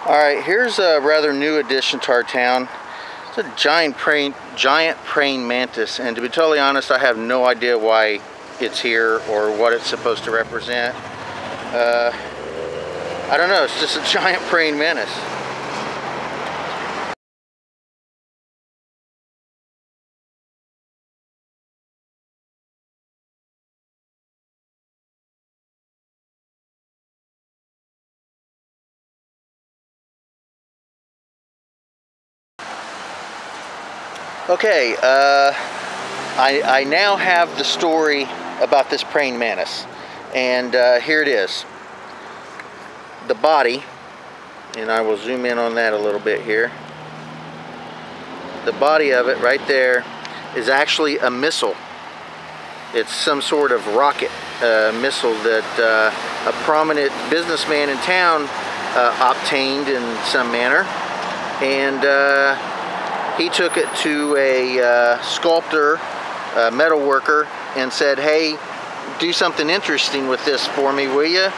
Alright, here's a rather new addition to our town. It's a giant praying mantis, and to be totally honest, I have no idea why it's here or what it's supposed to represent. I don't know, it's just a giant praying mantis. Okay, I now have the story about this praying mantis, and here it is. The body, and I will zoom in on that a little bit here. The body of it right there is actually a missile. It's some sort of rocket missile that a prominent businessman in town obtained in some manner, and he took it to a sculptor, metal worker, and said, "Hey, do something interesting with this for me, will you?"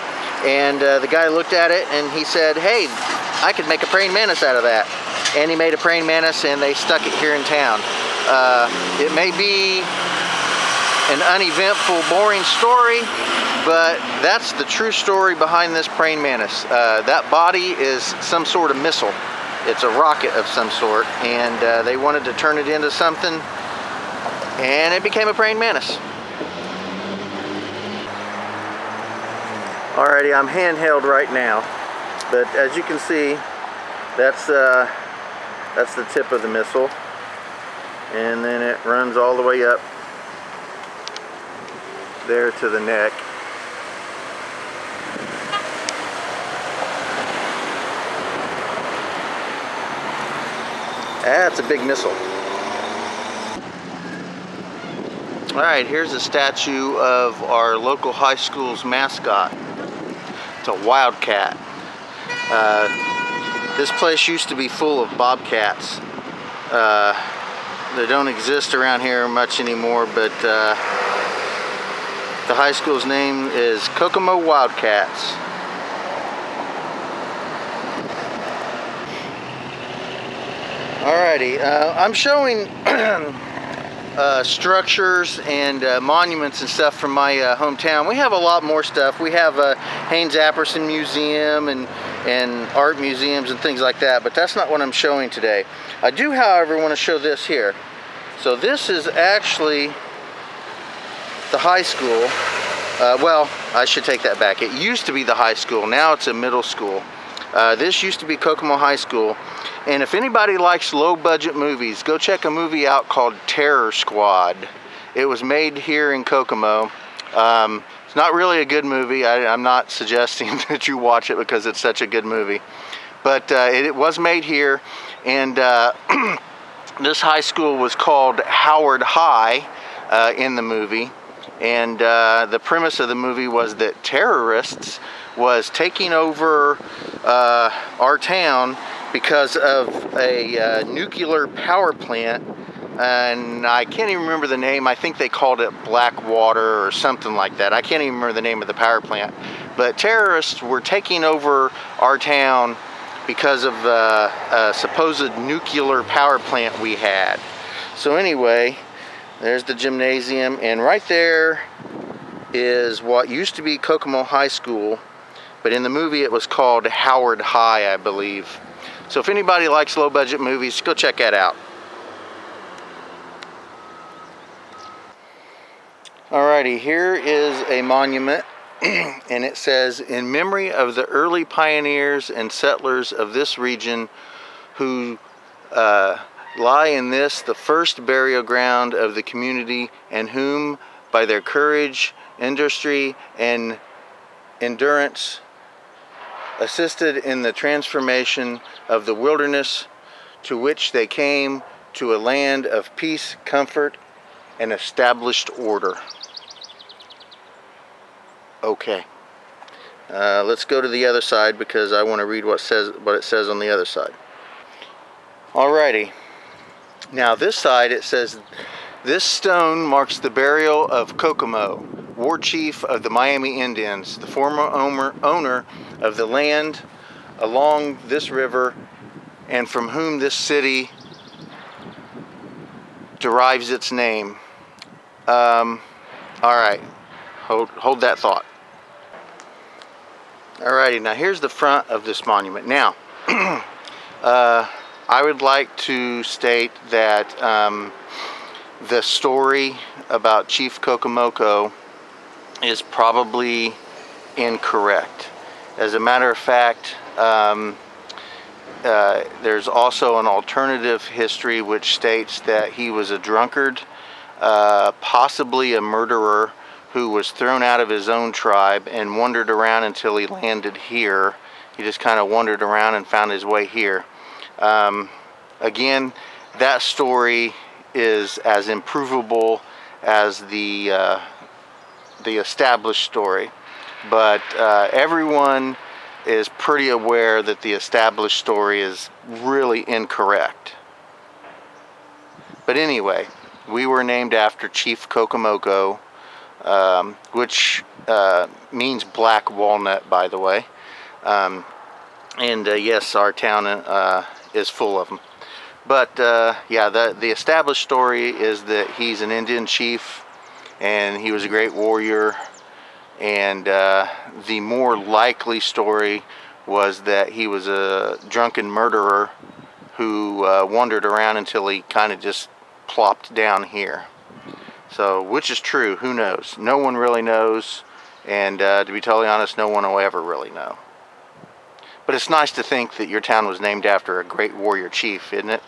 And the guy looked at it and he said, "Hey, I could make a praying mantis out of that." And he made a praying mantis, and they stuck it here in town. It may be an uneventful, boring story, but that's the true story behind this praying mantis. That body is some sort of missile. It's a rocket of some sort, and they wanted to turn it into something, and it became a praying mantis. Alrighty, I'm handheld right now, but as you can see, that's the tip of the missile, and then it runs all the way up there to the neck. That's a big missile. Alright, here's a statue of our local high school's mascot. It's a wildcat. This place used to be full of bobcats. They don't exist around here much anymore, but the high school's name is Kokomo Wildcats. Alrighty, I'm showing structures and monuments and stuff from my hometown. We have a lot more stuff. We have a Haynes Apperson Museum and art museums and things like that, but that's not what I'm showing today. I do, however, want to show this here. So this is actually the high school. Well, I should take that back. It used to be the high school. Now it's a middle school. This used to be Kokomo High School. And if anybody likes low-budget movies, go check a movie out called Terror Squad. It was made here in Kokomo. It's not really a good movie. I'm not suggesting that you watch it because it's such a good movie. But it was made here, and this high school was called Howard High in the movie. And the premise of the movie was that terrorists was taking over our town because of a nuclear power plant, and I can't even remember the name. I think they called it Blackwater or something like that. I can't even remember the name of the power plant. But terrorists were taking over our town because of a supposed nuclear power plant we had. So anyway, there's the gymnasium, and right there is what used to be Kokomo High School, but in the movie it was called Howard High, I believe. So if anybody likes low-budget movies, go check that out. Alrighty, here is a monument, and it says, "In memory of the early pioneers and settlers of this region who lie in this, the first burial ground of the community, and whom by their courage, industry, and endurance assisted in the transformation of the wilderness to which they came to a land of peace, comfort, and established order." Okay, let's go to the other side because I want to read what it says on the other side. Alrighty, now this side it says, "This stone marks the burial of Kokomo, war chief of the Miami Indians, the former owner of the land along this river and from whom this city derives its name. All right, hold that thought. Alrighty, now here's the front of this monument. Now, I would like to state that the story about Chief Kokomo is probably incorrect. As a matter of fact, there's also an alternative history which states that he was a drunkard, possibly a murderer, who was thrown out of his own tribe and wandered around until he landed here. He just kind of wandered around and found his way here. Again, that story is as improvable as the established story, but everyone is pretty aware that the established story is really incorrect. But anyway, we were named after Chief Kokomo, which means black walnut, by the way. Yes, our town is full of them. But yeah, the established story is that he's an Indian chief and he was a great warrior. And the more likely story was that he was a drunken murderer who wandered around until he kind of just plopped down here. So, which is true? Who knows? No one really knows, and to be totally honest, no one will ever really know. But it's nice to think that your town was named after a great warrior chief, isn't it?